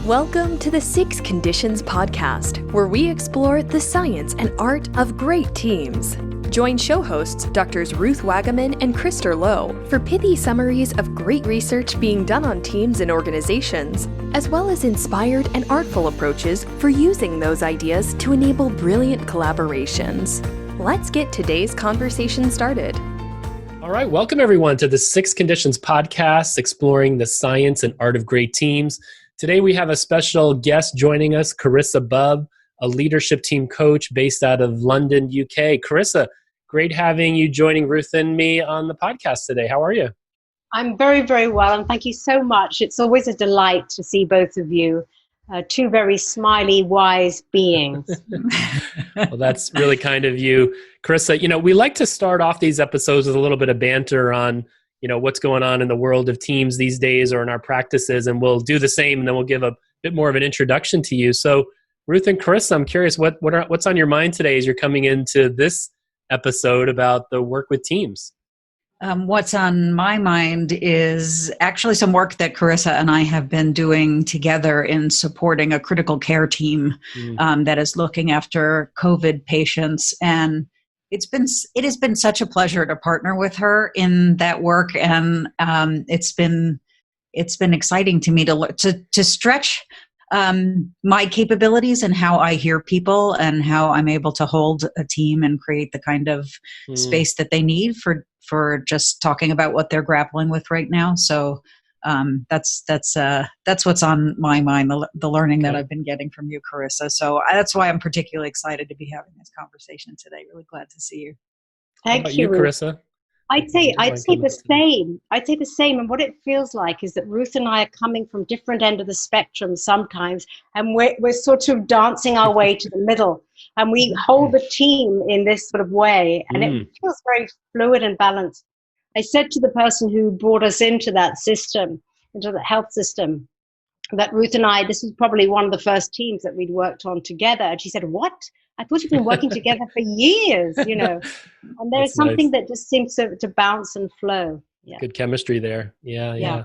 Welcome to the Six Conditions Podcast, where we explore the science and art of great teams. Join show hosts Drs. Ruth Wagaman and Krister Lowe for pithy summaries of great research being done on teams and organizations, as well as inspired and artful approaches for using those ideas to enable brilliant collaborations. Let's get today's conversation started. All right, welcome everyone to the Six Conditions Podcast, exploring the science and art of great teams. Today we have a special guest joining us, Carissa Bubb, a leadership team coach based out of London, UK. Carissa, great having you joining Ruth and me on the podcast today. How are you? I'm very, very well, and thank you so much. It's always a delight to see both of you, two very smiley, wise beings. Well, that's really kind of you. Carissa, we like to start off these episodes with a little bit of banter on what's going on in the world of teams these days or in our practices, and we'll do the same, and then we'll give a bit more of an introduction to you. So Ruth and Carissa, I'm curious, what's on your mind today as you're coming into this episode about the work with teams? What's on my mind is actually some work that Carissa and I have been doing together in supporting a critical care team that is looking after COVID patients. And it has been such a pleasure to partner with her in that work, and it's been exciting to me to stretch my capabilities and how I hear people and how I'm able to hold a team and create the kind of space that they need for just talking about what they're grappling with right now. So that's what's on my mind, the learning that I've been getting from you, Carissa. So that's why I'm particularly excited to be having this conversation today. Really glad to see you. Thank you, Carissa. I'd say the same. I'd say the same. And what it feels like is that Ruth and I are coming from different end of the spectrum sometimes, and we're sort of dancing our way to the middle. And we hold the team in this sort of way, and it feels very fluid and balanced. I said to the person who brought us into that system, into the health system, that Ruth and I, this was probably one of the first teams that we'd worked on together. And she said, "What? I thought you've been working together for years, And there's something that just seems to bounce and flow. Yeah. Good chemistry there. Yeah.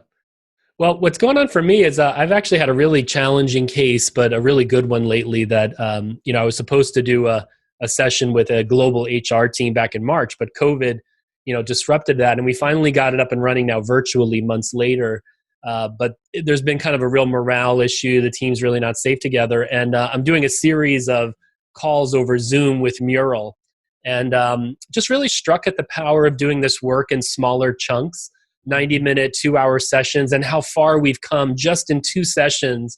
Well, what's going on for me is I've actually had a really challenging case, but a really good one lately that, I was supposed to do a session with a global HR team back in March, but COVID, disrupted that. And we finally got it up and running now virtually months later. But there's been kind of a real morale issue. The team's really not safe together. And I'm doing a series of calls over Zoom with Mural, and just really struck at the power of doing this work in smaller chunks, 90-minute, 2-hour sessions, and how far we've come just in 2 sessions.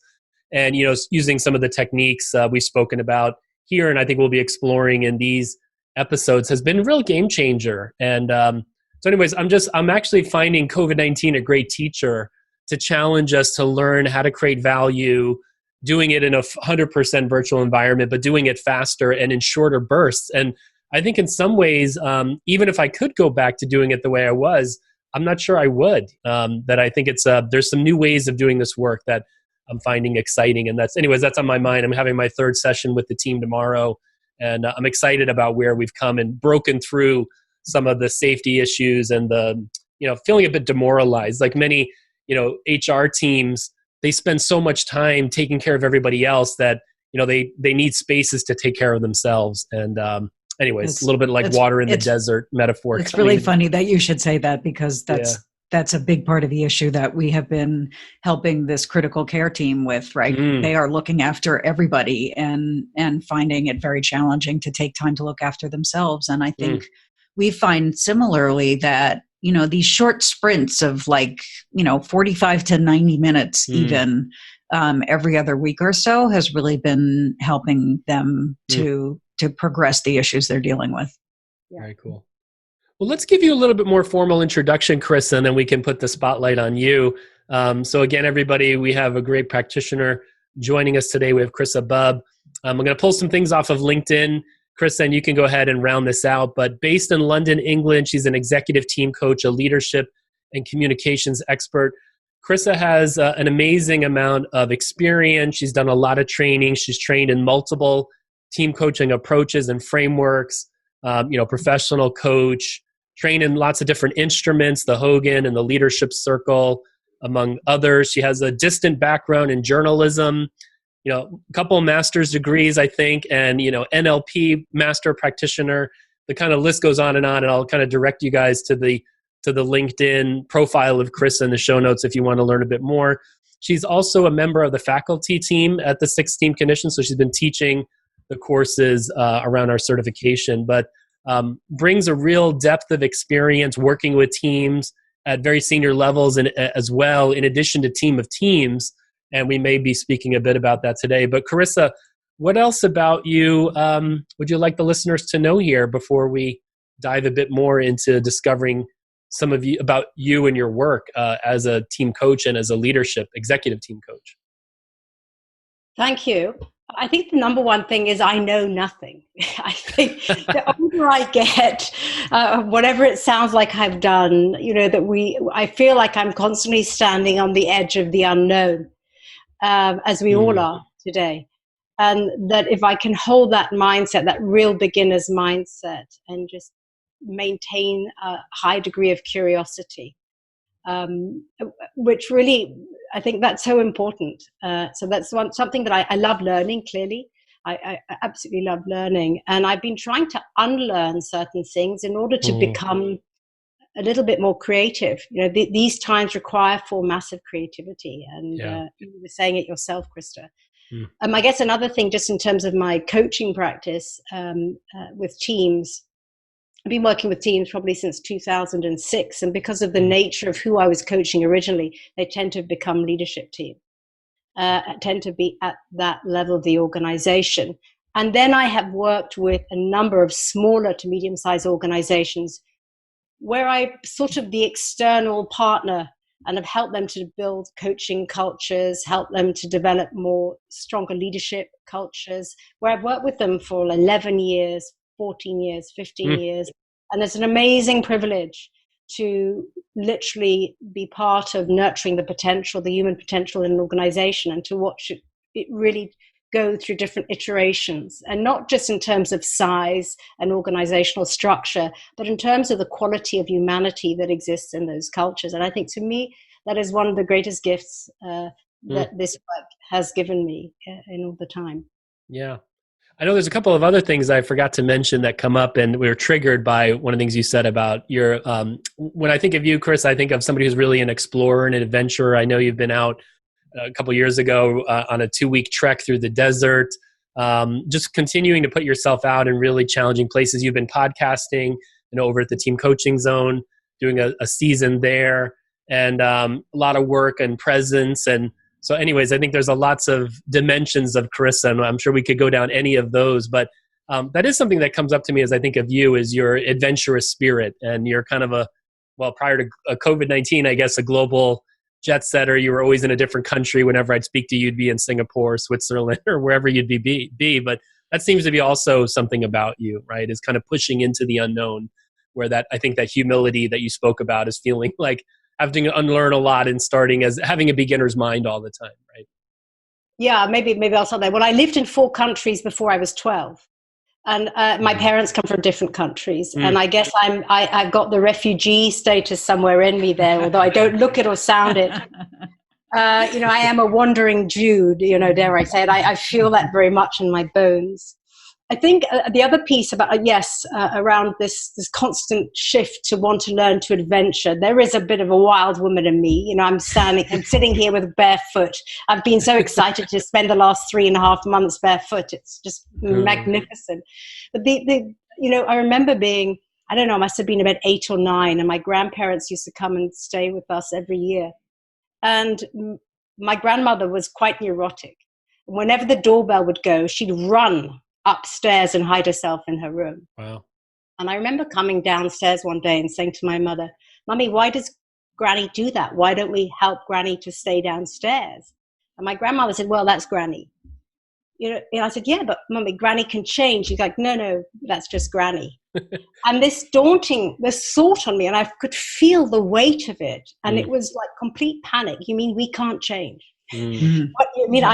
And, using some of the techniques we've spoken about here, and I think we'll be exploring in these episodes, has been a real game changer. And so anyways, I'm actually finding COVID-19 a great teacher to challenge us to learn how to create value, doing it in a 100% virtual environment, but doing it faster and in shorter bursts. And I think in some ways, even if I could go back to doing it the way I was, I'm not sure I would. That I think there's some new ways of doing this work that I'm finding exciting. And that's on my mind. I'm having my 3rd session with the team tomorrow, and I'm excited about where we've come and broken through some of the safety issues and the, feeling a bit demoralized. Like many, HR teams, they spend so much time taking care of everybody else that, they need spaces to take care of themselves. And anyways, a little bit like water in the desert metaphor. It's really funny that you should say that, because that's a big part of the issue that we have been helping this critical care team with, right? They are looking after everybody and finding it very challenging to take time to look after themselves. And I think we find similarly that, these short sprints of 45 to 90 minutes even every other week or so has really been helping them to progress the issues they're dealing with. Yeah. Very cool. Well, let's give you a little bit more formal introduction, Chris, and then we can put the spotlight on you. So again, everybody, we have a great practitioner joining us today. We have Carissa Bubb. I'm going to pull some things off of LinkedIn. Chris, and you can go ahead and round this out. But based in London, England, she's an executive team coach, a leadership and communications expert. Carissa has an amazing amount of experience. She's done a lot of training. She's trained in multiple team coaching approaches and frameworks, professional coach, trained in lots of different instruments, the Hogan and the Leadership Circle, among others. She has a distant background in journalism, a couple of master's degrees, I think, and, NLP master practitioner. The kind of list goes on, and I'll kind of direct you guys to the LinkedIn profile of Carissa in the show notes if you want to learn a bit more. She's also a member of the faculty team at the 6 Team Conditions, so she's been teaching the courses around our certification, but brings a real depth of experience working with teams at very senior levels and as well, in addition to team of teams. And we may be speaking a bit about that today. But Carissa, what else about you would you like the listeners to know here before we dive a bit more into discovering some of you about you and your work as a team coach and as a leadership executive team coach? Thank you. I think the number one thing is I know nothing. I think the older I get, whatever it sounds like I've done, I feel like I'm constantly standing on the edge of the unknown, as we all are today. And that if I can hold that mindset, that real beginner's mindset, and just maintain a high degree of curiosity, which really, I think that's so important. So that's something that I love learning, clearly. I absolutely love learning. And I've been trying to unlearn certain things in order to become a little bit more creative. These times require for massive creativity. And you were saying it yourself, Krista. I guess another thing, just in terms of my coaching practice with teams, I've been working with teams probably since 2006, and because of the nature of who I was coaching originally, they tend to have become leadership teams, tend to be at that level of the organization. And then I have worked with a number of smaller to medium-sized organizations where I'm sort of the external partner and have helped them to build coaching cultures, help them to develop more stronger leadership cultures, where I've worked with them for 11 years, 14 years, 15 years. And it's an amazing privilege to literally be part of nurturing the potential, the human potential in an organization, and to watch it really go through different iterations, and not just in terms of size and organizational structure, but in terms of the quality of humanity that exists in those cultures. And I think, to me, that is one of the greatest gifts that this work has given me in all the time. Yeah. I know there's a couple of other things I forgot to mention that come up, and we were triggered by one of the things you said about your, when I think of you, Chris, I think of somebody who's really an explorer and an adventurer. I know you've been out a couple of years ago on a 2-week trek through the desert, just continuing to put yourself out in really challenging places. You've been podcasting, over at the Team Coaching Zone, doing a season there, and a lot of work and presence. And so anyways, I think there's lots of dimensions of Carissa, and I'm sure we could go down any of those, but that is something that comes up to me as I think of you, is your adventurous spirit. And you're kind of prior to COVID-19, I guess, a global jet setter. You were always in a different country. Whenever I'd speak to you, you'd be in Singapore, Switzerland, or wherever you'd be. But that seems to be also something about you, right? Is kind of pushing into the unknown, where I think that humility that you spoke about is feeling like having to unlearn a lot and starting as having a beginner's mind all the time, right? Yeah, maybe I'll start there. Well, I lived in 4 countries before I was 12. And my parents come from different countries. And I guess I've got the refugee status somewhere in me there, although I don't look it or sound it. I am a wandering Jew, dare I say it. I feel that very much in my bones. I think the other piece about, around this constant shift to want to learn to adventure, there is a bit of a wild woman in me. I'm sitting here with barefoot. I've been so excited to spend the last 3.5 months barefoot. It's just magnificent. But I remember being, I don't know, I must have been about 8 or 9, and my grandparents used to come and stay with us every year. And my grandmother was quite neurotic. Whenever the doorbell would go, she'd run upstairs and hide herself in her room. Wow. And I remember coming downstairs one day and saying to my mother, "Mummy, why does Granny do that? Why don't we help Granny to stay downstairs?" And my grandmother said, "Well, that's Granny." I said, "Yeah, but Mummy, Granny can change." She's like, No, that's just Granny." And this thought on me, and I could feel the weight of it. And it was like complete panic. You mean we can't change? What you mean?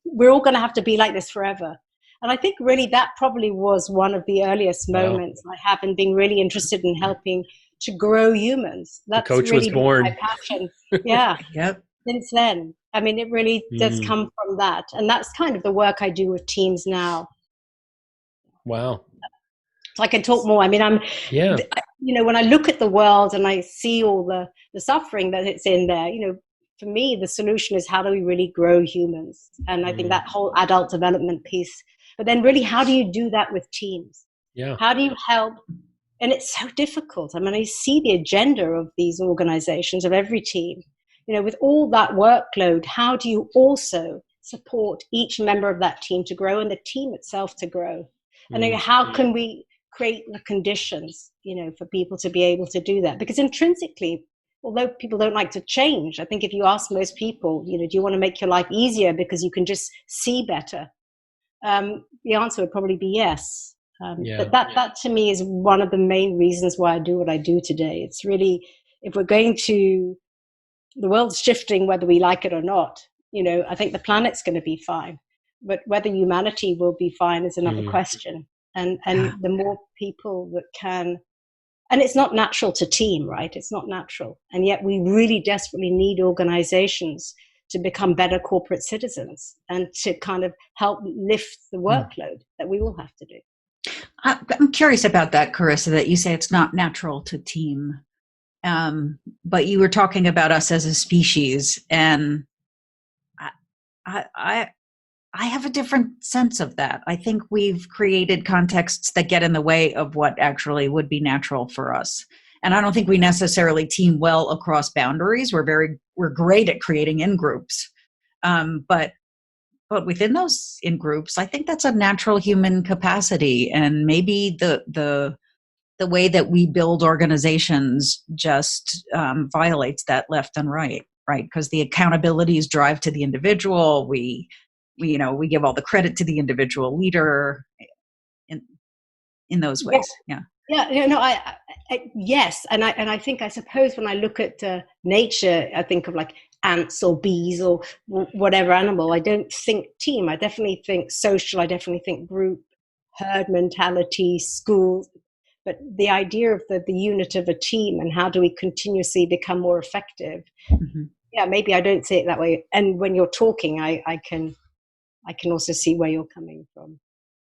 We're all going to have to be like this forever. And I think really that probably was one of the earliest moments I have in being really interested in helping to grow humans. That's the coach really was born. my passion. Yeah. Yep. Since then, I mean, it really does come from that. And that's kind of the work I do with teams now. Wow. So I can talk more. I mean, when I look at the world and I see all the suffering that it's in there, for me, the solution is how do we really grow humans? And I think that whole adult development piece, but then really, how do you do that with teams? Yeah. How do you help? And it's so difficult. I mean, I see the agenda of these organizations, of every team, with all that workload, how do you also support each member of that team to grow and the team itself to grow? And then how can we create the conditions, for people to be able to do that? Because intrinsically, although people don't like to change, I think if you ask most people, do you want to make your life easier because you can just see better? The answer would probably be yes. But that to me is one of the main reasons why I do what I do today. It's really, if we're going to, the world's shifting whether we like it or not. I think the planet's going to be fine, but whether humanity will be fine is another question. And the more people that can, and it's not natural to team, right? It's not natural. And yet we really desperately need organizations to become better corporate citizens and to kind of help lift the workload that we all have to do. I'm curious about that, Carissa, that you say it's not natural to team. But you were talking about us as a species, and I have a different sense of that. I think we've created contexts that get in the way of what actually would be natural for us. And I don't think we necessarily team well across boundaries. We're great at creating in-groups. But within those in-groups, I think that's a natural human capacity. And maybe the way that we build organizations just violates that left and right? Because the accountabilities drive to the individual. We give all the credit to the individual leader in those ways. Yeah. Yeah. Yes. And I think, I suppose when I look at nature, I think of like ants or bees or whatever animal. I don't think team. I definitely think social. I definitely think group, herd mentality, school. But the idea of the unit of a team and how do we continuously become more effective? Mm-hmm. Yeah, maybe I don't see it that way. And when you're talking, I can also see where you're coming from.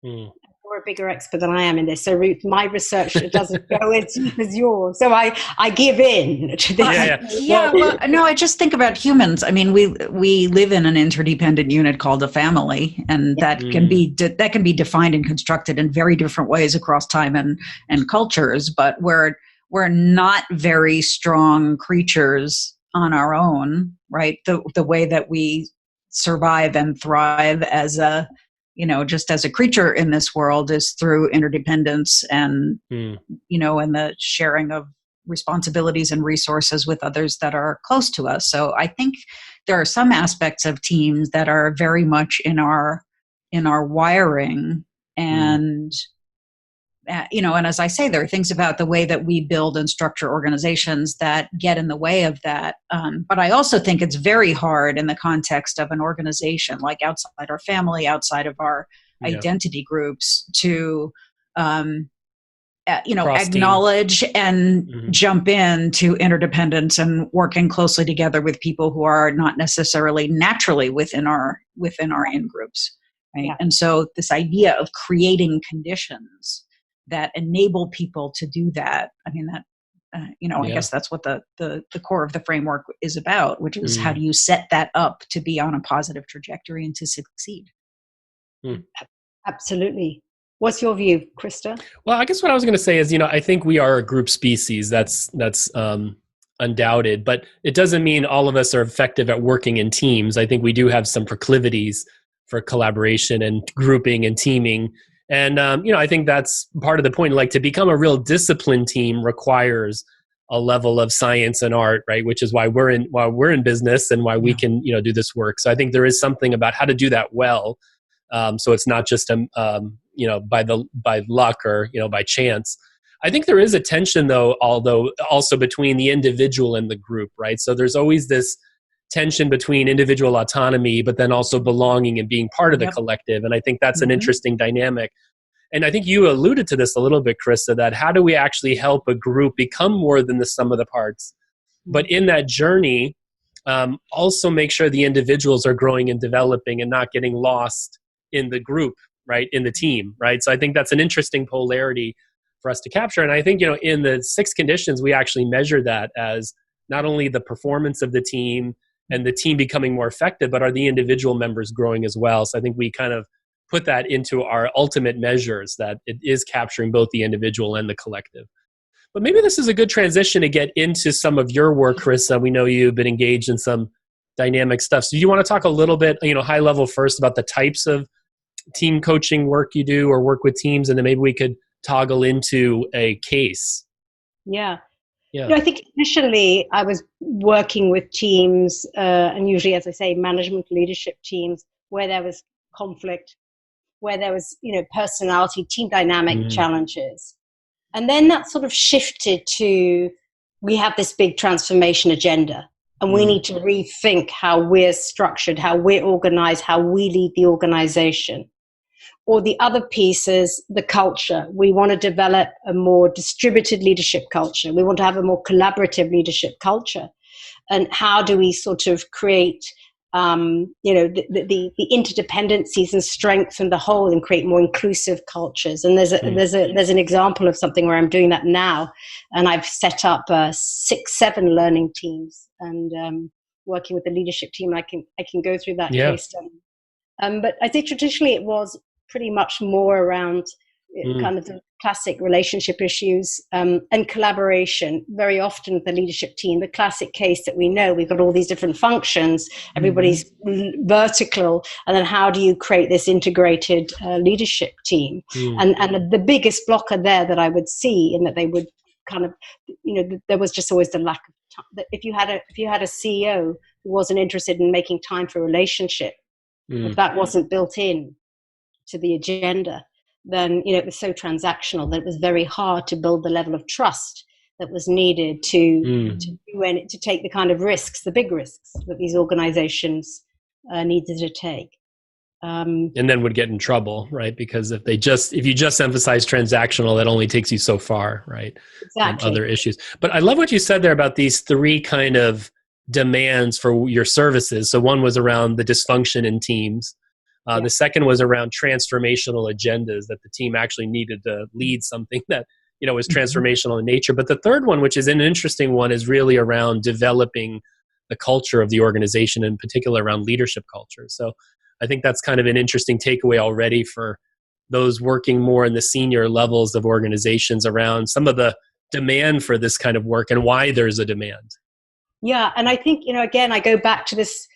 You're a bigger expert than I am in this. So Ruth, my research doesn't go as deep as yours. So I give in to this. No, I just think about humans. I mean, we live in an interdependent unit called a family, and that can be defined and constructed in very different ways across time and cultures. But we're not very strong creatures on our own, right? The way that we survive and thrive as just as a creature in this world is through interdependence and, and the sharing of responsibilities and resources with others that are close to us. So I think there are some aspects of teams that are very much in our wiring and, and as I say, there are things about the way that we build and structure organizations that get in the way of that. But I also think it's very hard in the context of an organization, like outside our family, outside of our identity groups, to, acknowledge and jump into interdependence and working closely together with people who are not necessarily naturally within our in-groups. Right. Yeah. And so this idea of creating conditions that enable people to do that. I mean, that, I guess that's what the core of the framework is about, which is how do you set that up to be on a positive trajectory and to succeed? Absolutely. What's your view, Krista? Well, I guess what I was going to say is, I think we are a group species. That's undoubted, but it doesn't mean all of us are effective at working in teams. I think we do have some proclivities for collaboration and grouping and teaming. And, I think that's part of the point. Like, to become a real disciplined team requires a level of science and art, right? Which is why we're in business and why we can, do this work. So I think there is something about how to do that well. So it's not just, by luck or, by chance. I think there is a tension, though, although also between the individual and the group, right? So there's always this tension between individual autonomy, but then also belonging and being part of the collective. And I think that's an interesting dynamic. And I think you alluded to this a little bit, Carissa, that how do we actually help a group become more than the sum of the parts? But in that journey, also make sure the individuals are growing and developing and not getting lost in the group, right? In the team, right? So I think that's an interesting polarity for us to capture. And I think, in the 6 conditions, we actually measure that as not only the performance of the team and the team becoming more effective, but are the individual members growing as well? So I think we kind of put that into our ultimate measures, that it is capturing both the individual and the collective. But maybe this is a good transition to get into some of your work, Carissa. We know you've been engaged in some dynamic stuff. So do you want to talk a little bit, high level first about the types of team coaching work you do or work with teams, and then maybe we could toggle into a case? Yeah. I think initially I was working with teams, and usually, as I say, management leadership teams, where there was conflict, where there was, personality, team dynamic challenges. And then that sort of shifted to, we have this big transformation agenda, and we need to rethink how we're structured, how we're organized, how we lead the organization. Or the other piece is the culture. We want to develop a more distributed leadership culture. We want to have a more collaborative leadership culture. And how do we sort of create, the interdependencies and strengthen the whole and create more inclusive cultures? And there's an example of something where I'm doing that now. And I've set up 6-7 learning teams and working with the leadership team. I can go through that case study. But I think traditionally it was pretty much more around kind of the classic relationship issues and collaboration. Very often with the leadership team, the classic case that we know, we've got all these different functions, everybody's vertical, and then how do you create this integrated leadership team? And the biggest blocker there that I would see, in that they would kind of, there was just always the lack of time. If you had a CEO who wasn't interested in making time for a relationship, if that wasn't built in to the agenda, then it was so transactional that it was very hard to build the level of trust that was needed to take the kind of risks, the big risks that these organizations needed to take. And then would get in trouble, right? Because if you just emphasize transactional, that only takes you so far, right? Exactly. Other issues. But I love what you said there about these 3 kind of demands for your services. So one was around the dysfunction in teams. The second was around transformational agendas, that the team actually needed to lead something that, was transformational in nature. But the third one, which is an interesting one, is really around developing the culture of the organization, in particular around leadership culture. So I think that's kind of an interesting takeaway already for those working more in the senior levels of organizations around some of the demand for this kind of work and why there's a demand. Yeah. And I think, again, I go back to this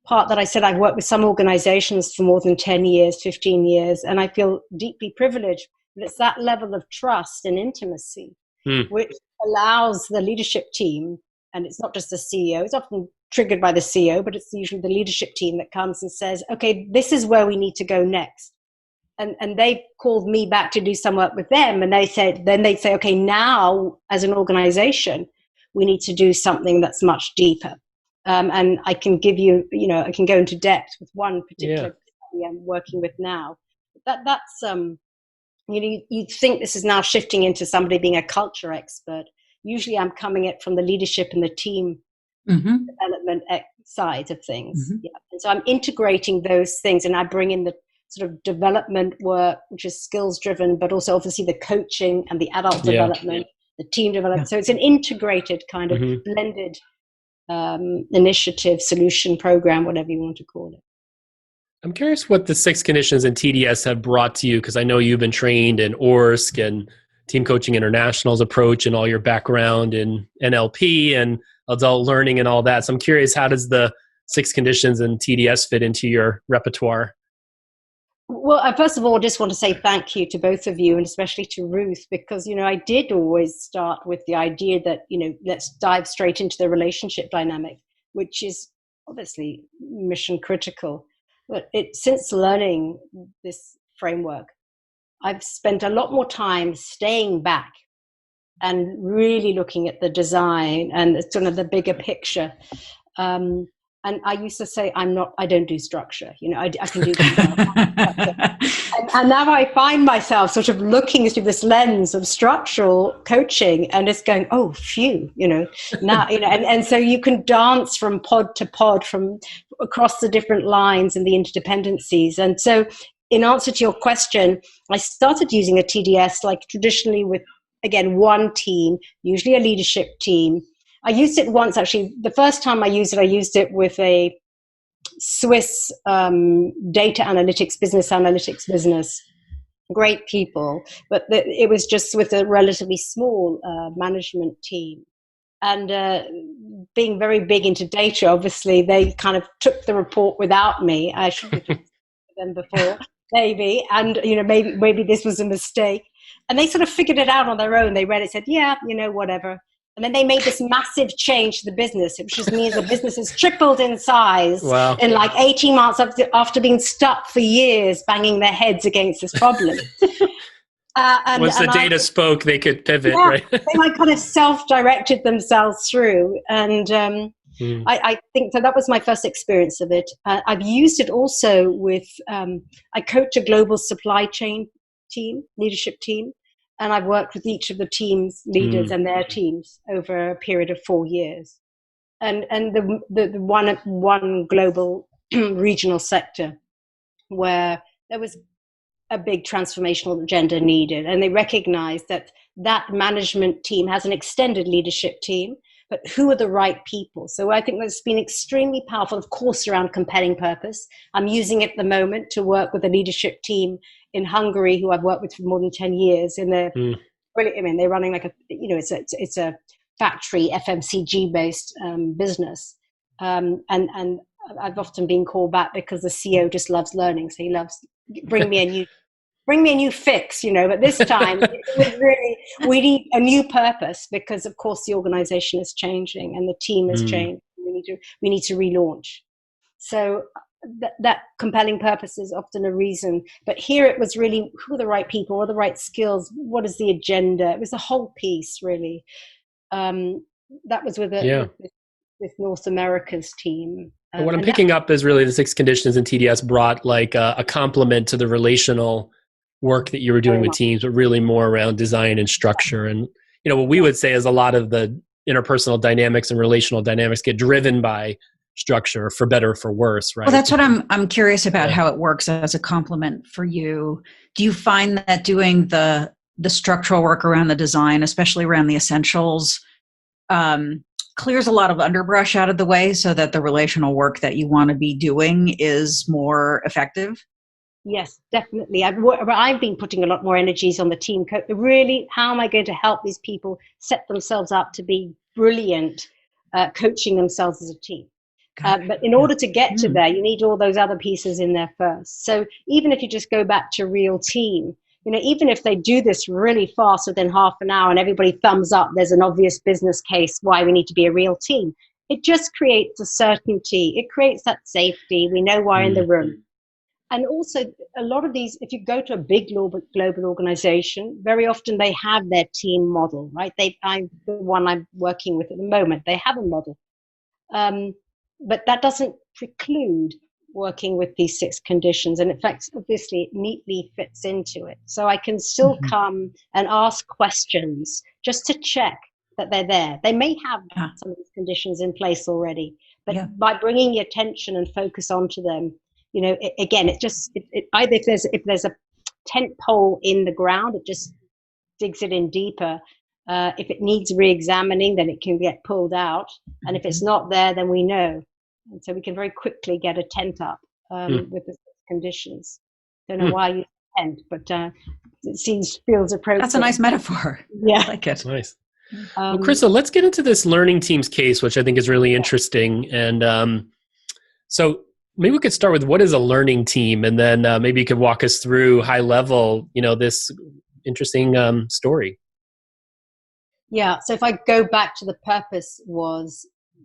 part that I said I've worked with some organizations for more than 10 years, 15 years, and I feel deeply privileged. But it's that level of trust and intimacy which allows the leadership team, and it's not just the CEO, it's often triggered by the CEO, but it's usually the leadership team that comes and says, okay, this is where we need to go next. And they called me back to do some work with them, and they'd say, okay, now as an organization, we need to do something that's much deeper. And I can give you, I can go into depth with one particular study I'm working with now. That's, you'd think this is now shifting into somebody being a culture expert. Usually I'm coming at from the leadership and the team development side of things. Yeah. And so I'm integrating those things, and I bring in the sort of development work, which is skills driven, but also obviously the coaching and the adult development, the team development. So it's an integrated kind of blended initiative, solution, program, whatever you want to call it. I'm curious what the 6 conditions in TDS have brought to you, because I know you've been trained in ORSC and Team Coaching International's approach and all your background in NLP and adult learning and all that. So I'm curious, how does the 6 conditions in TDS fit into your repertoire? Well, I first of all just want to say thank you to both of you, and especially to Ruth, because, I did always start with the idea that, let's dive straight into the relationship dynamic, which is obviously mission critical. But since learning this framework, I've spent a lot more time staying back and really looking at the design and sort of the bigger picture. And And I used to say, I don't do structure. I can do that. and now I find myself sort of looking through this lens of structural coaching and it's going, oh, phew, now, and so you can dance from pod to pod, from across the different lines and the interdependencies. And so in answer to your question, I started using a TDS like traditionally with, again, one team, usually a leadership team. I used it once, actually. The first time I used it with a Swiss data analytics, business analytics business. Great people, but it was just with a relatively small management team. And being very big into data, obviously, they kind of took the report without me. I should have talked to them before, maybe. And, maybe this was a mistake. And they sort of figured it out on their own. They read it, said, yeah, whatever. And then they made this massive change to the business, which just means the business has tripled in size in like 18 months after being stuck for years, banging their heads against this problem. Once the data spoke, they could pivot, right? They like kind of self-directed themselves through. And I think so. That was my first experience of it. I've used it also with, I coach a global supply chain team, leadership team. And I've worked with each of the team's leaders and their teams over a period of 4 years. And the one global regional sector where there was a big transformational agenda needed. And they recognized that management team has an extended leadership team, but who are the right people? So I think that's been extremely powerful, of course, around compelling purpose. I'm using it at the moment to work with a leadership team in Hungary, who I've worked with for more than 10 years. In their, they're running like it's a factory FMCG based business, and I've often been called back because the CEO just loves learning, so he loves bring me a new fix, But this time, it was really, we need a new purpose because, of course, the organization is changing and the team has changed. We need to relaunch. So that compelling purpose is often a reason. But here it was really, who are the right people? What are the right skills? What is the agenda? It was the whole piece, really. That was with North America's team. What I'm picking up is really the 6 conditions in TDS brought like a complement to the relational work that you were doing with teams, but really more around design and structure. And, what we would say is a lot of the interpersonal dynamics and relational dynamics get driven by structure, for better or for worse, right? Well, that's what I'm curious about, how it works as a complement for you. Do you find that doing the structural work around the design, especially around the essentials, clears a lot of underbrush out of the way so that the relational work that you want to be doing is more effective? Yes, definitely. I've been putting a lot more energies on the team. Really, how am I going to help these people set themselves up to be brilliant, coaching themselves as a team? But in order to get to there, you need all those other pieces in there first. So even if you just go back to real team, even if they do this really fast within half an hour and everybody thumbs up, there's an obvious business case why we need to be a real team. It just creates a certainty. It creates that safety. We know why in the room. And also a lot of these, if you go to a big global organization, very often they have their team model, right? The one I'm working with at the moment, they have a model. But that doesn't preclude working with these 6 conditions. And in fact, obviously, it neatly fits into it. So I can still come and ask questions just to check that they're there. They may have some of these conditions in place already, but by bringing your attention and focus onto them, either if there's a tent pole in the ground, it just digs it in deeper. If it needs re-examining, then it can get pulled out. And if it's not there, then we know. And so we can very quickly get a tent up with the conditions. Don't know why I use tent, but it feels appropriate. That's a nice metaphor. Yeah. I like it. Nice. Well, Krista, let's get into this learning teams case, which I think is really interesting. And so maybe we could start with what is a learning team, and then maybe you could walk us through high level, this interesting story. Yeah. So if I go back to the purpose,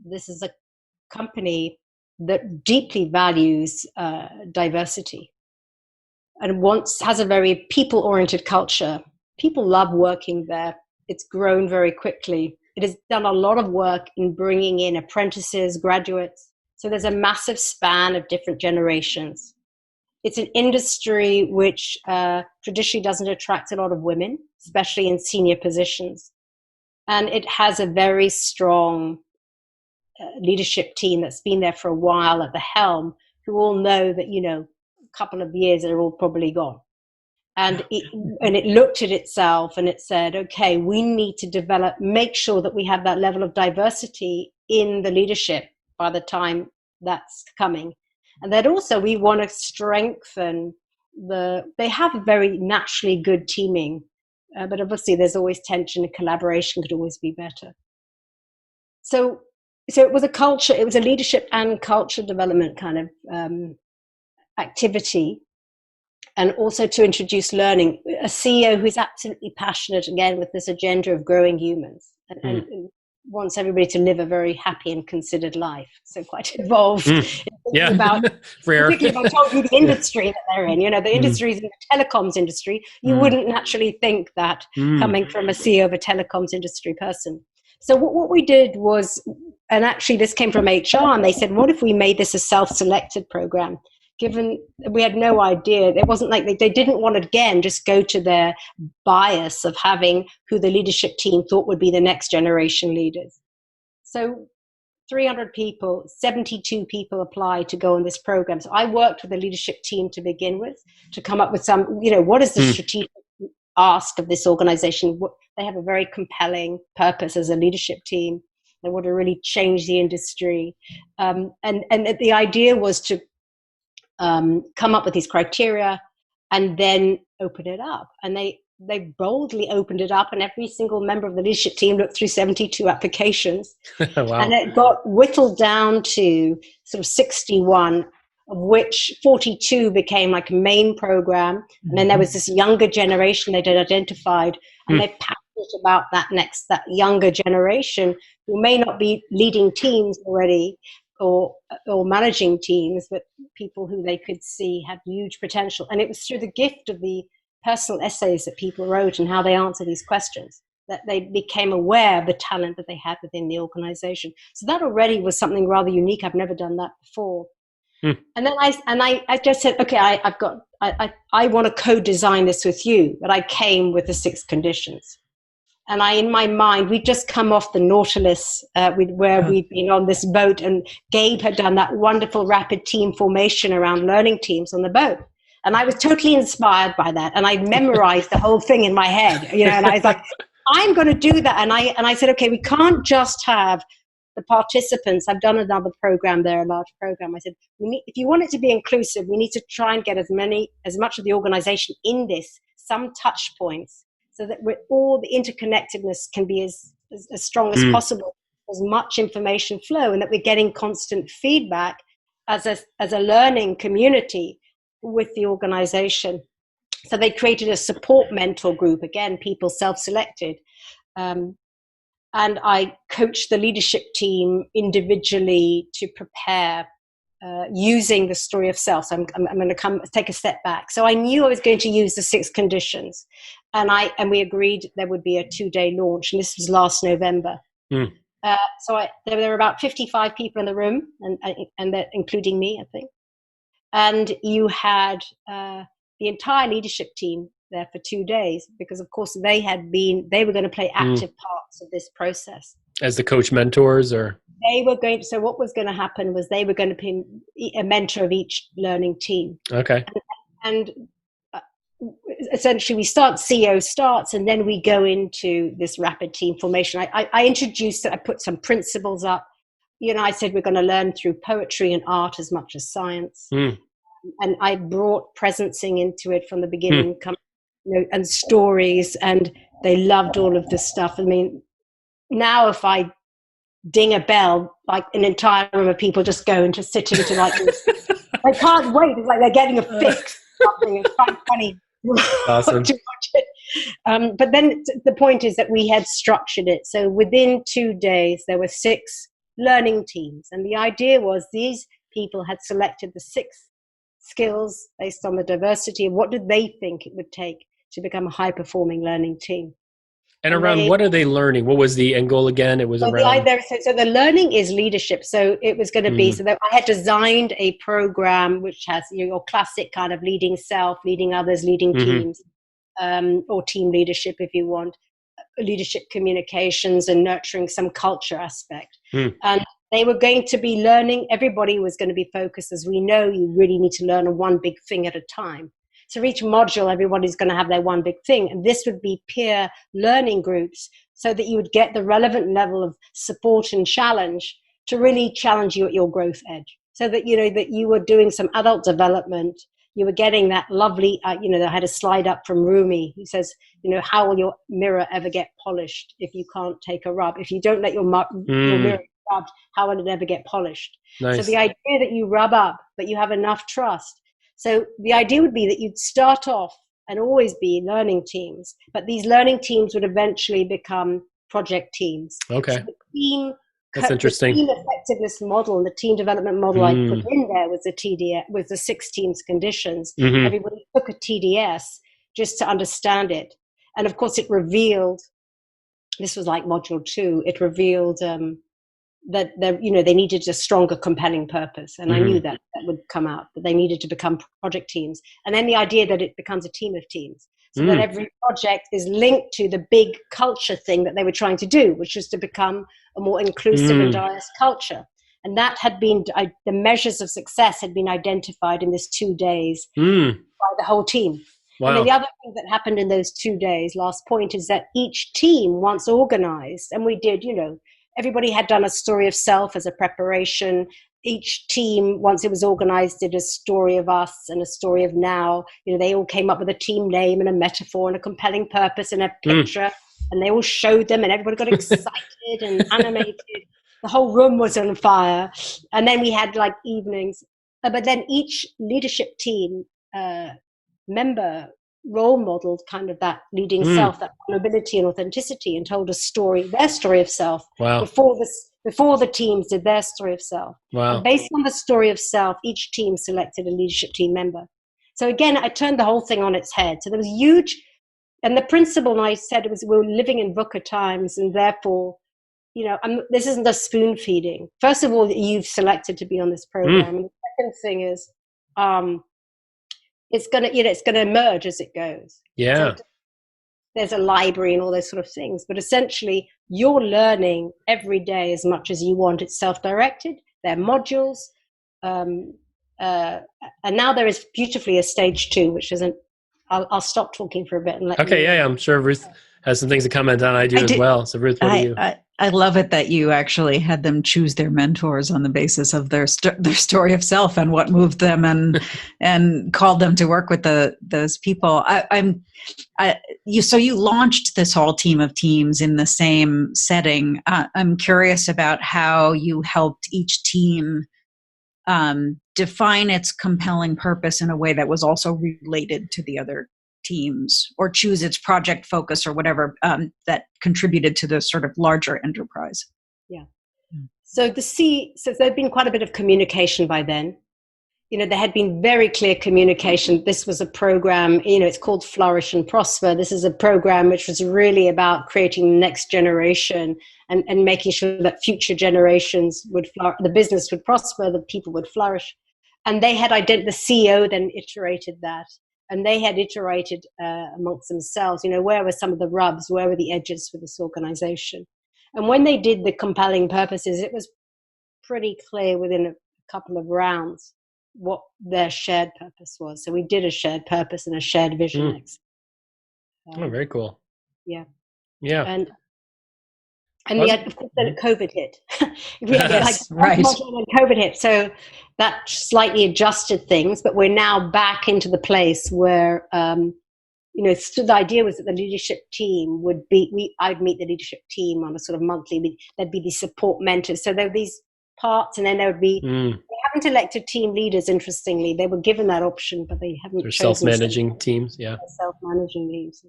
this is a company that deeply values diversity and has a very people-oriented culture. People love working there. It's grown very quickly. It has done a lot of work in bringing in apprentices, graduates, So there's a massive span of different generations. It's an industry which traditionally doesn't attract a lot of women, especially in senior positions. And it has a very strong leadership team that's been there for a while at the helm, who all know that, a couple of years they're all probably gone. And it looked at itself and it said, okay, we need to make sure that we have that level of diversity in the leadership by the that's coming. And that also we want to strengthen they have a very naturally good teaming, but obviously there's always tension and collaboration could always be better. So it was it was a leadership and culture development kind of activity. And also to introduce learning, a CEO who's absolutely passionate, again, with this agenda of growing humans and wants everybody to live a very happy and considered life. So quite involved about, particularly if I told you the industry that they're in. The industry is in the telecoms industry. You wouldn't naturally think that coming from a CEO of a telecoms industry person. So what we did was, and actually this came from HR, and they said, what if we made this a self-selected program? Given we had no idea, it wasn't like they didn't want to, again, just go to their bias of having who the leadership team thought would be the next generation leaders. So 300 people, 72 people applied to go on this program. So I worked with the leadership team to begin with to come up with some, what is the strategic ask of this organization? They have a very compelling purpose as a leadership team. They want to really change the industry. And the idea was to come up with these criteria and then open it up. And they boldly opened it up, and every single member of the leadership team looked through 72 applications. Wow. And it got whittled down to sort of 61, of which 42 became like a main program. And then there was this younger generation they'd identified, and they're passionate about that younger generation who may not be leading teams already, or managing teams, but people who they could see had huge potential. And it was through the gift of the personal essays that people wrote and how they answer these questions that they became aware of the talent that they had within the organization. So that already was something rather unique. I've never done that before. And then I just said, okay, I want to co-design this with you, but I came with the 6 conditions. And in my mind, we'd just come off the Nautilus, where we'd been on this boat, and Gabe had done that wonderful rapid team formation around learning teams on the boat. And I was totally inspired by that. And I memorized the whole thing in my head, and I was like, I'm going to do that. And I said, okay, we can't just have the participants. I've done another program there, a large program. I said, if you want it to be inclusive, we need to try and get as much of the organization in this, some touch points, so that all the interconnectedness can be as strong as possible, as much information flow, and that we're getting constant feedback as a learning community with the organization. So they created a support mentor group, again, people self-selected. And I coached the leadership team individually to prepare using the story of self. So I'm going to take a step back. So I knew I was going to use the 6 conditions, and we agreed there would be a 2-day launch, and this was last November. So there were about 55 people in the room, and including me, I think. And you had the entire leadership team there for 2 days, because of course they were going to play active parts of this process as the coach mentors, or so what was going to happen was they were going to be a mentor of each learning team. Okay. And essentially CEO starts, and then we go into this rapid team formation. I introduced it. I put some principles up. I said we're going to learn through poetry and art as much as science. And I brought presencing into it from the beginning, and stories, and they loved all of this stuff. I mean, now if I ding a bell, like an entire room of people just go into sitting to like this. I can't wait. It's like they're getting a fix. It's quite funny. Awesome. To watch it. But then the point is that we had structured it. So within 2 days, there were 6 learning teams. And the idea was these people had selected the 6 skills based on the diversity of what did they think it would take to become a high-performing learning team. And around what are they learning? What was the end goal again? It was around... So the learning is leadership. So it was going to be, so that I had designed a program which has your classic kind of leading self, leading others, leading teams, or team leadership if you want, leadership communications and nurturing some culture aspect. And they were going to be learning, everybody was going to be focused. As we know, you really need to learn on one big thing at a time. So each module, everybody's going to have their one big thing. And this would be peer learning groups so that you would get the relevant level of support and challenge to really challenge you at your growth edge. So that, that you were doing some adult development, you were getting that lovely, I had a slide up from Rumi who says, how will your mirror ever get polished if you can't take a rub? If you don't let your mirror rub, how will it ever get polished? Nice. So the idea that you rub up, but you have enough trust. So the idea would be that you'd start off and always be learning teams, but these learning teams would eventually become project teams. Okay. So the team, that's interesting. The team effectiveness model and the team development model I put in there was the TDS, was the 6 teams conditions. Everybody took a TDS just to understand it. And of course it revealed, this was like module 2, it revealed that they needed a stronger, compelling purpose, and I knew that would come out. That they needed to become project teams, and then the idea that it becomes a team of teams, so that every project is linked to the big culture thing that they were trying to do, which was to become a more inclusive and diverse culture. And that had been the measures of success had been identified in this 2 days by the whole team. Wow. And then the other thing that happened in those 2 days, last point, is that each team, once organized, and we did, everybody had done a story of self as a preparation. Each team, once it was organized, did a story of us and a story of now. They all came up with a team name and a metaphor and a compelling purpose and a picture. And they all showed them and everybody got excited and animated. The whole room was on fire. And then we had like evenings. But then each leadership team member role modeled kind of that leading self, that vulnerability and authenticity, and told a story, their story of self. Wow. Before the teams did their story of self. Wow. And based on the story of self, each team selected a leadership team member. So again, I turned the whole thing on its head. So there was huge, and the principle I said was we were living in VUCA times, and therefore, this isn't a spoon feeding. First of all, you've selected to be on this program, and the second thing is, it's gonna emerge as it goes. Yeah. So there's a library and all those sort of things, but essentially you're learning every day as much as you want. It's self-directed. There are modules, and now there is beautifully a stage 2, which isn't. I'll stop talking for a bit and let. Okay, yeah, I'm sure Ruth has some things to comment on. I do as well. So Ruth, what do you? I love it that you actually had them choose their mentors on the basis of their story of self and what moved them, and called them to work with those people. So you launched this whole team of teams in the same setting. I'm curious about how you helped each team define its compelling purpose in a way that was also related to the other teams, or choose its project focus or whatever that contributed to the sort of larger enterprise. Yeah. So there'd been quite a bit of communication by then. There had been very clear communication. This was a program, it's called Flourish and Prosper. This is a program which was really about creating the next generation and making sure that future generations the business would prosper, the people would flourish. And they had the CEO then iterated that. And they had iterated amongst themselves, where were some of the rubs, where were the edges for this organization? And when they did the compelling purposes, it was pretty clear within a couple of rounds what their shared purpose was. So we did a shared purpose and a shared vision. Very cool. Yeah. Yeah. And of course, then COVID hit. Right. When COVID hit, so that slightly adjusted things. But we're now back into the place where, so the idea was that the leadership team would be. I'd meet the leadership team on a sort of monthly. There'd be these support mentors. So there were these parts, and then there would be. They haven't elected team leaders. Interestingly, they were given that option, but they haven't. They're self-managing teams. Yeah. Self-managing teams.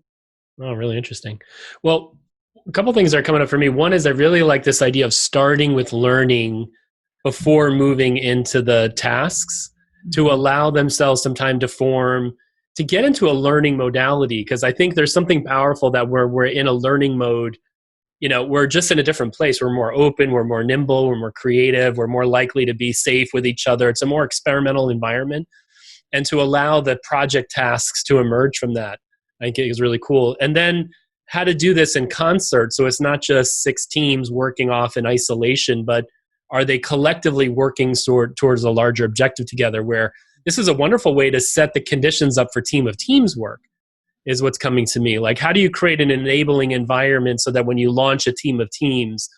Oh, really interesting. Well, a couple things are coming up for me. One is I really like this idea of starting with learning before moving into the tasks, to allow themselves some time to form to get into a learning modality, because I think there's something powerful that we're in a learning mode. We're just in a different place. We're more open, we're more nimble, we're more creative, we're more likely to be safe with each other. It's a more experimental environment. And to allow the project tasks to emerge from that, I think is really cool. And then how to do this in concert. So it's not just 6 teams working off in isolation, but are they collectively working towards a larger objective together, where this is a wonderful way to set the conditions up for team of teams work, is what's coming to me. Like, how do you create an enabling environment so that when you launch a team of teams,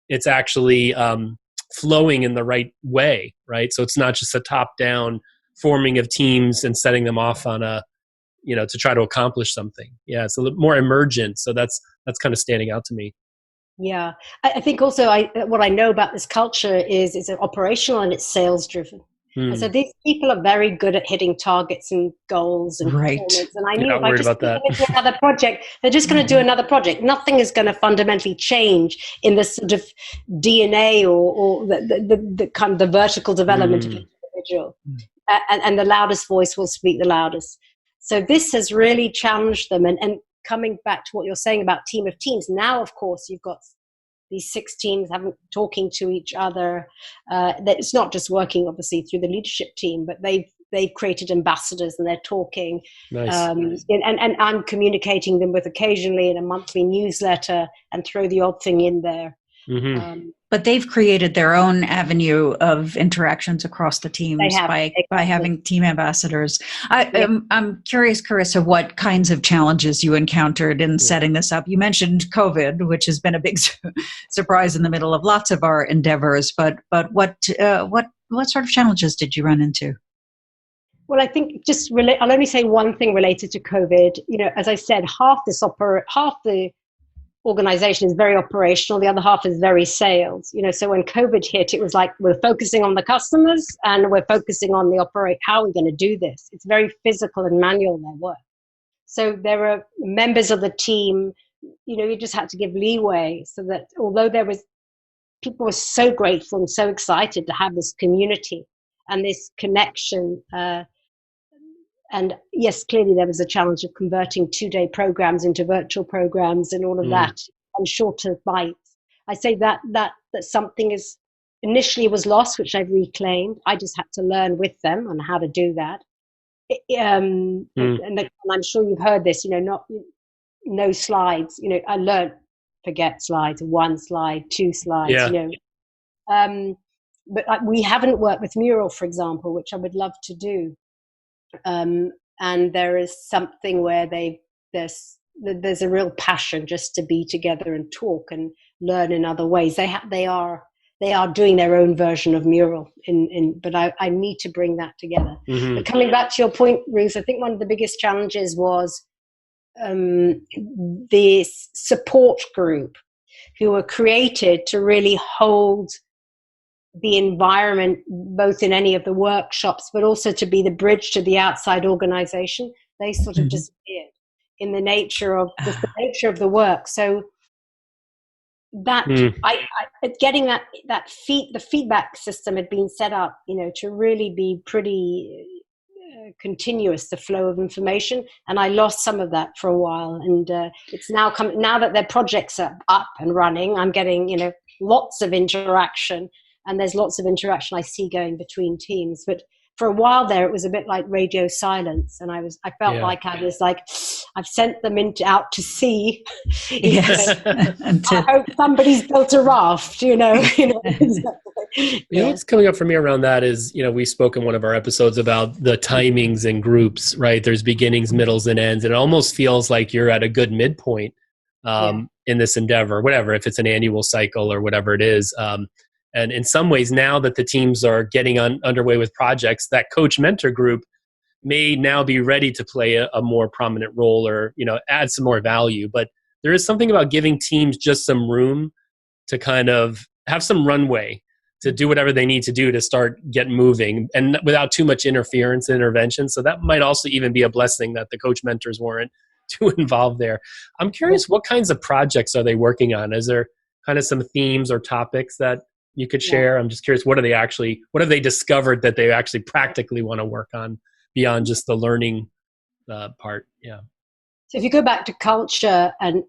it's actually flowing in the right way, right? So it's not just a top-down forming of teams and setting them off on a, to try to accomplish something. Yeah, it's a little more emergent. So that's kind of standing out to me. Yeah, I think also what I know about this culture is it's operational and it's sales driven. And so these people are very good at hitting targets and goals and performance. And I knew if I just do another project, they're just going to do another project. Nothing is going to fundamentally change in the sort of DNA or the kind of the vertical development of each individual. And the loudest voice will speak the loudest. So this has really challenged them. And coming back to what you're saying about team of teams, now, of course, you've got these 6 teams talking to each other. That it's not just working, obviously, through the leadership team, but they've created ambassadors and they're talking. Nice. And I'm communicating them with occasionally in a monthly newsletter and throw the odd thing in there. But they've created their own avenue of interactions across the teams by having team ambassadors. I'm curious, Carissa, what kinds of challenges you encountered in setting this up. You mentioned COVID, which has been a big surprise in the middle of lots of our endeavors. But what sort of challenges did you run into? Well, I think I'll only say one thing related to COVID. As I said, half the organization is very operational, the other half is very sales. So when COVID hit, it was like we're focusing on the customers and we're focusing on how are we going to do this. It's very physical and manual, their work. So there are members of the team, you just had to give leeway, so that although people were so grateful and so excited to have this community and this connection. And yes, clearly there was a challenge of converting 2-day programs into virtual programs and all of that, and shorter bites. I say that something initially was lost, which I've reclaimed. I just had to learn with them on how to do that. And I'm sure you've heard this, no slides. I learned forget slides, 1 slide, 2 slides. But we haven't worked with Mural, for example, which I would love to do. And there is something where there's a real passion just to be together and talk and learn in other ways. They are doing their own version of Mural, but I need to bring that together. But coming back to your point, Ruth, I think one of the biggest challenges was the support group who were created to really hold the environment, both in any of the workshops, but also to be the bridge to the outside organization. They sort of disappeared in the nature of the work. So that getting the feedback system had been set up, to really be pretty continuous, the flow of information. And I lost some of that for a while. And it's now now that their projects are up and running, I'm getting, lots of interaction. And there's lots of interaction I see going between teams. But for a while there, it was a bit like radio silence. And I felt like I was like, I've sent them out to sea. Yes. I hope somebody's built a raft, What's coming up for me around that is, we spoke in one of our episodes about the timings in groups, right? There's beginnings, middles, and ends. And it almost feels like you're at a good midpoint in this endeavor, whatever, if it's an annual cycle or whatever it is. And in some ways, now that the teams are getting underway with projects, that coach-mentor group may now be ready to play a more prominent role or, add some more value. But there is something about giving teams just some room to kind of have some runway to do whatever they need to do to start get moving and without too much interference and intervention. So that might also even be a blessing that the coach-mentors weren't too involved there. I'm curious, what kinds of projects are they working on? Is there kind of some themes or topics that you could share? I'm just curious, what have they discovered that they actually practically want to work on beyond just the learning part. Yeah. So if you go back to culture and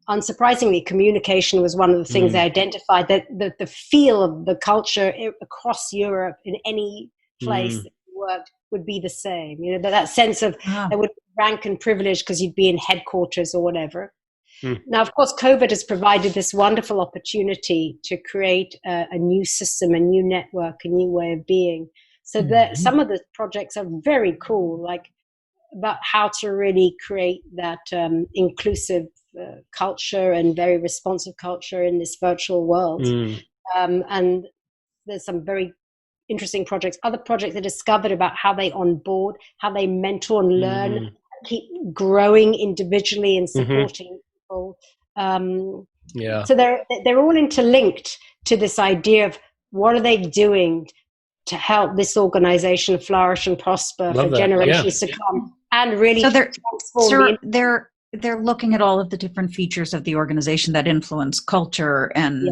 unsurprisingly, communication was one of the things they identified, that the feel of the culture across Europe in any place that you worked would be the same. You know, that sense of there would be rank and privilege because you'd be in headquarters or whatever. Now, of course, COVID has provided this wonderful opportunity to create a new system, a new network, a new way of being. So that some of the projects are very cool, like about how to really create that inclusive culture and very responsive culture in this virtual world. And there's some very interesting projects. Other projects are discovered about how they onboard, how they mentor and learn, keep growing individually and supporting people. So they're all interlinked to this idea of what are they doing to help this organization flourish and prosper for generations to come, and really they're looking at all of the different features of the organization that influence culture and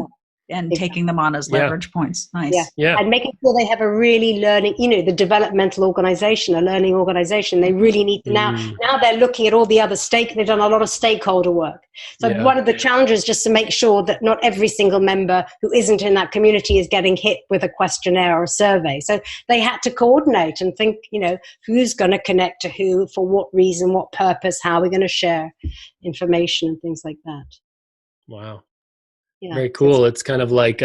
taking them on as leverage points. Nice. And making sure they have a really learning, the developmental organization, a learning organization. They really need to now they're looking at all the other they've done a lot of stakeholder work. So one of the challenges is just to make sure that not every single member who isn't in that community is getting hit with a questionnaire or a survey. So they had to coordinate and think, who's going to connect to who, for what reason, what purpose, how we're going to share information and things like that. Wow. Very cool. It's kind of like,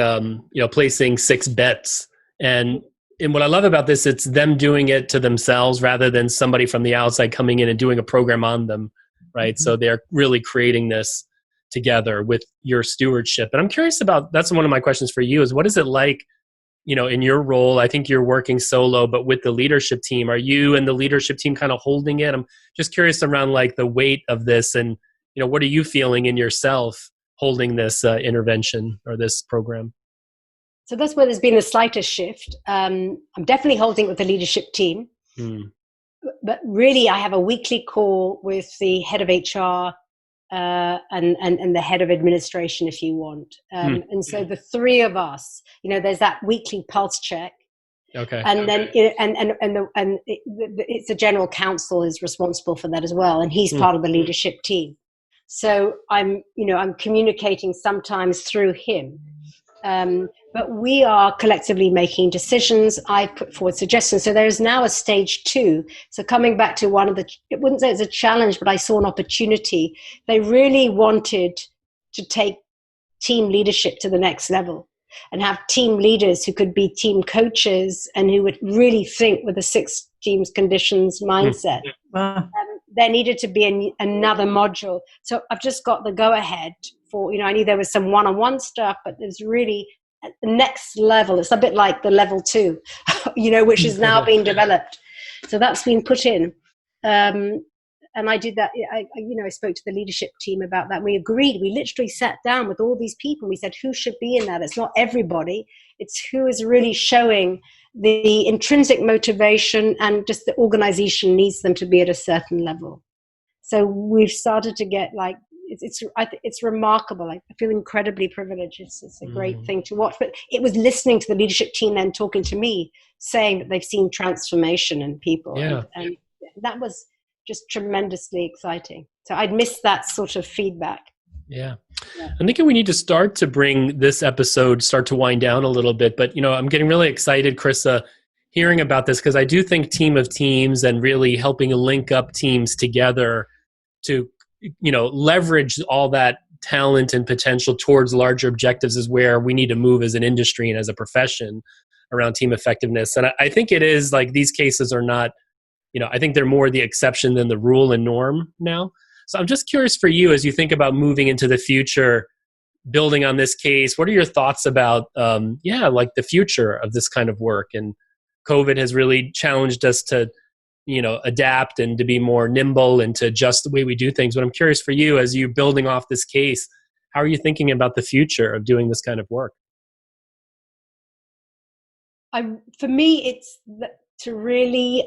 placing 6 bets. And what I love about this, it's them doing it to themselves rather than somebody from the outside coming in and doing a program on them, right? So they're really creating this together with your stewardship. And I'm curious about, that's one of my questions for you, is what is it like, in your role? I think you're working solo, but with the leadership team, are you and the leadership team kind of holding it? I'm just curious around like the weight of this and, what are you feeling in yourself holding this intervention or this program? So that's where there's been the slightest shift. I'm definitely holding it with the leadership team. But really, I have a weekly call with the head of HR and the head of administration, if you want. And so the 3 of us, there's that weekly pulse check. Okay. And then it's the general counsel is responsible for that as well, and he's part of the leadership team. So I'm communicating sometimes through him, but we are collectively making decisions. I put forward suggestions. So there is now a stage 2. So coming back to one of it wouldn't say it's a challenge, but I saw an opportunity. They really wanted to take team leadership to the next level and have team leaders who could be team coaches and who would really think with a 6 teams conditions mindset. There needed to be another module. So I've just got the go ahead for, I knew there was some one-on-one stuff, but there's really at the next level. It's a bit like the level 2, which is now being developed. So that's been put in. And I did that. I spoke to the leadership team about that. We agreed. We literally sat down with all these people. We said, who should be in that? It's not everybody. It's who is really showing the intrinsic motivation, and just the organization needs them to be at a certain level. So we've started to get it's remarkable. I feel incredibly privileged. It's a great thing to watch. But it was listening to the leadership team then talking to me, saying that they've seen transformation in people. And that was just tremendously exciting. So I'd missed that sort of feedback. Yeah. I'm thinking we need to start to bring this episode, start to wind down a little bit. But, I'm getting really excited, Carissa, hearing about this, because I do think team of teams and really helping link up teams together to, leverage all that talent and potential towards larger objectives is where we need to move as an industry and as a profession around team effectiveness. And I think it is like these cases are not, I think they're more the exception than the rule and norm now. So I'm just curious for you, as you think about moving into the future, building on this case, what are your thoughts about, the future of this kind of work? And COVID has really challenged us to, adapt and to be more nimble and to adjust the way we do things. But I'm curious for you, as you're building off this case, how are you thinking about the future of doing this kind of work? For me, it's to really...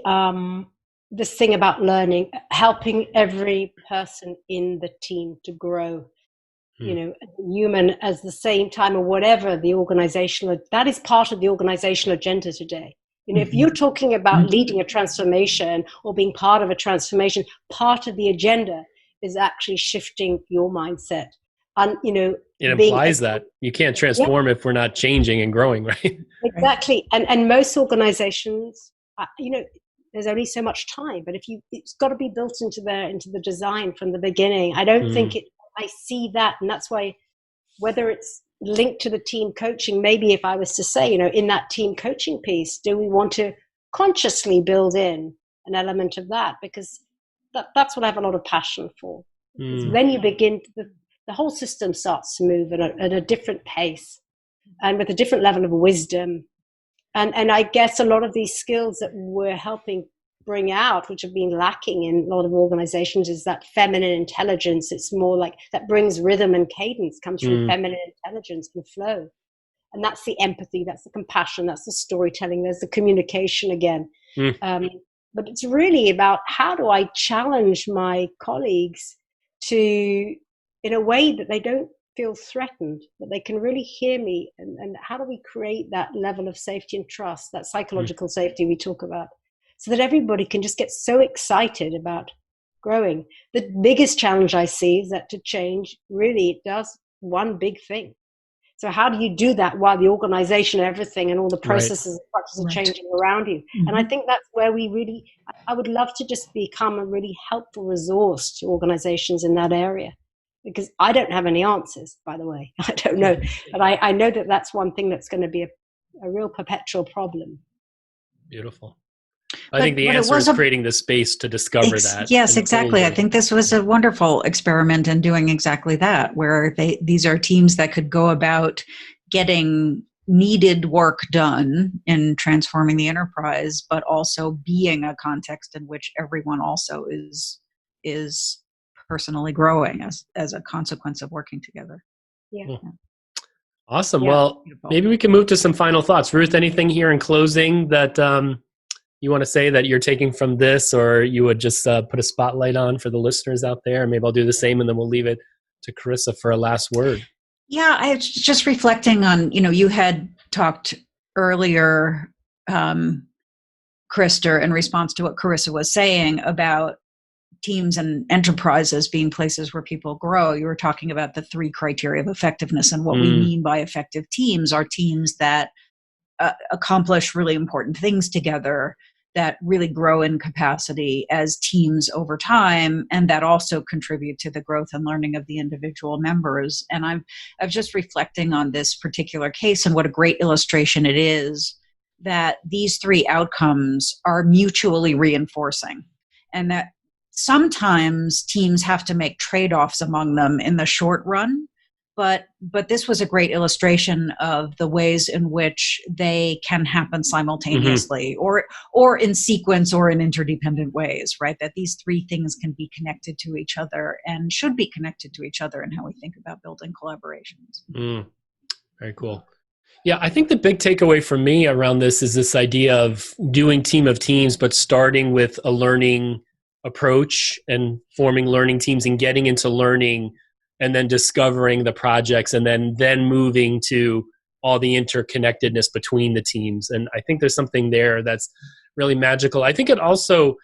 this thing about learning, helping every person in the team to grow, human at the same time, or whatever the organizational, that is part of the organizational agenda today. You know, if you're talking about leading a transformation or being part of a transformation, part of the agenda is actually shifting your mindset. And, you know, it implies that you can't transform if we're not changing and growing, right? Exactly. And most organizations, you know, there's only so much time, but it's got to be built into the design from the beginning. I don't think I see that. And that's why, whether it's linked to the team coaching, maybe if I was to say, you know, in that team coaching piece, do we want to consciously build in an element of that? Because that's what I have a lot of passion for. Then you begin, the whole system starts to move at a different pace and with a different level of wisdom. And I guess a lot of these skills that we're helping bring out, which have been lacking in a lot of organizations, is that feminine intelligence. It's more like that brings rhythm and cadence, comes from feminine intelligence and flow. And that's the empathy, that's the compassion, that's the storytelling, there's the communication again. But it's really about, how do I challenge my colleagues to, in a way that they don't feel threatened, that they can really hear me, and how do we create that level of safety and trust, that psychological safety we talk about, so that everybody can just get so excited about growing. The biggest challenge I see is that to change, really, it does one big thing. So how do you do that while the organization, everything, and all the processes and structures are changing around you? And I think that's where I would love to just become a really helpful resource to organizations in that area. Because I don't have any answers, by the way. I don't know. But I know that that's one thing that's going to be a real perpetual problem. Beautiful. I think the answer is creating the space to discover that. Yes, exactly. I think this was a wonderful experiment in doing exactly that, where these are teams that could go about getting needed work done in transforming the enterprise, but also being a context in which everyone also is personally growing as a consequence of working together. Yeah. Awesome. Well, beautiful. Maybe we can move to some final thoughts. Ruth, anything here in closing that you want to say that you're taking from this, or you would just put a spotlight on for the listeners out there? Maybe I'll do the same, and then we'll leave it to Carissa for a last word. Yeah, I was just reflecting on, you had talked earlier, Krister, in response to what Carissa was saying about teams and enterprises being places where people grow. You were talking about the 3 criteria of effectiveness, and what we mean by effective teams are teams that accomplish really important things together, that really grow in capacity as teams over time, and that also contribute to the growth and learning of the individual members. And I'm just reflecting on this particular case and what a great illustration it is that these 3 outcomes are mutually reinforcing, and that sometimes teams have to make trade-offs among them in the short run. But this was a great illustration of the ways in which they can happen simultaneously, or in sequence, or in interdependent ways, right? That these 3 things can be connected to each other and should be connected to each other in how we think about building collaborations. Very cool. Yeah, I think the big takeaway for me around this is this idea of doing team of teams, but starting with a learning approach and forming learning teams and getting into learning, and then discovering the projects, and then moving to all the interconnectedness between the teams. And I think there's something there that's really magical. I think it also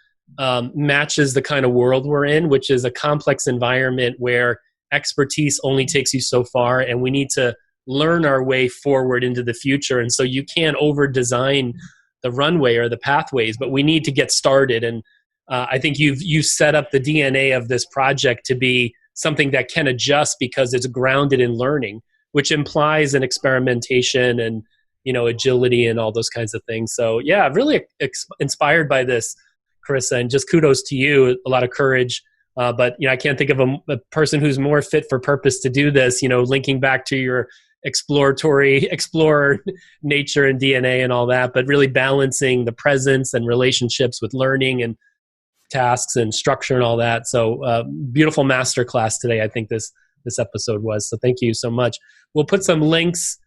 matches the kind of world we're in, which is a complex environment where expertise only takes you so far, and we need to learn our way forward into the future. And so you can't over-design the runway or the pathways, but we need to get started. And I think you've set up the DNA of this project to be something that can adjust because it's grounded in learning, which implies an experimentation and, agility and all those kinds of things. So yeah, really inspired by this, Carissa, and just kudos to you. A lot of courage. But I can't think of a person who's more fit for purpose to do this, linking back to your explorer nature and DNA and all that, but really balancing the presence and relationships with learning and tasks and structure and all that. So beautiful masterclass today, I think this episode was. So thank you so much. We'll put some links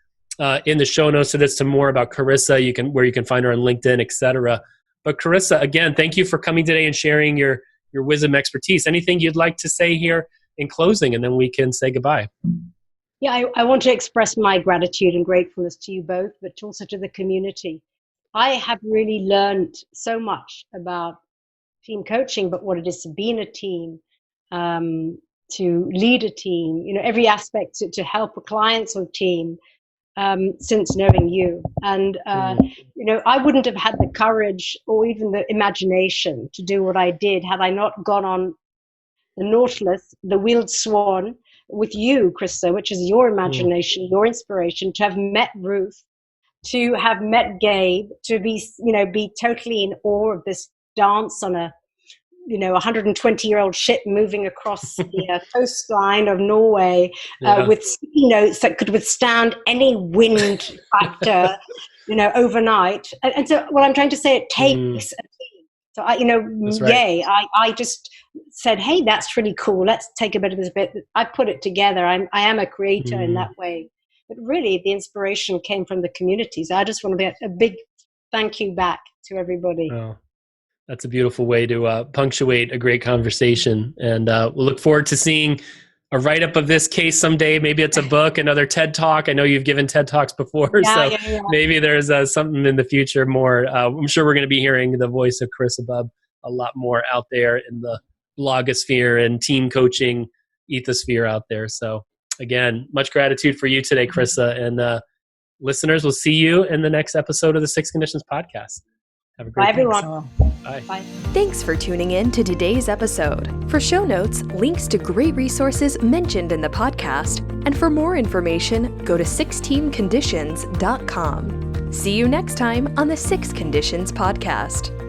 in the show notes to this, to more about Carissa, where you can find her on LinkedIn, etc. But Carissa, again, thank you for coming today and sharing your wisdom, expertise. Anything you'd like to say here in closing, and then we can say goodbye. Yeah, I want to express my gratitude and gratefulness to you both, but also to the community. I have really learned so much about team coaching, but what it is to be in a team, to lead a team, every aspect to help a client's or team, since knowing you. And, I wouldn't have had the courage or even the imagination to do what I did had I not gone on the Nautilus, the Wheeled Swan, with you, Krista, which is your imagination, your inspiration, to have met Ruth, to have met Gabe, to be totally in awe of this dance on a 120-year-old ship moving across the coastline of Norway, with sticky notes that could withstand any wind factor, overnight. And so what I'm trying to say, it takes a team. So I just said, hey, that's really cool. Let's take a bit of this bit. I put it together. I am a creator in that way. But really, the inspiration came from the community. So I just want to be a big thank you back to everybody. Oh, that's a beautiful way to punctuate a great conversation. And we'll look forward to seeing a write-up of this case someday. Maybe it's a book, another TED Talk. I know you've given TED Talks before, maybe there's something in the future more. I'm sure we're going to be hearing the voice of Carissa Bubb a lot more out there in the blogosphere and team coaching ethosphere out there. So again, much gratitude for you today, Carissa. And listeners, we'll see you in the next episode of the Six Conditions podcast. Have a great day. Everyone. Bye. Bye. Thanks for tuning in to today's episode. For show notes, links to great resources mentioned in the podcast, and for more information, go to sixteamconditions.com. See you next time on the Six Conditions podcast.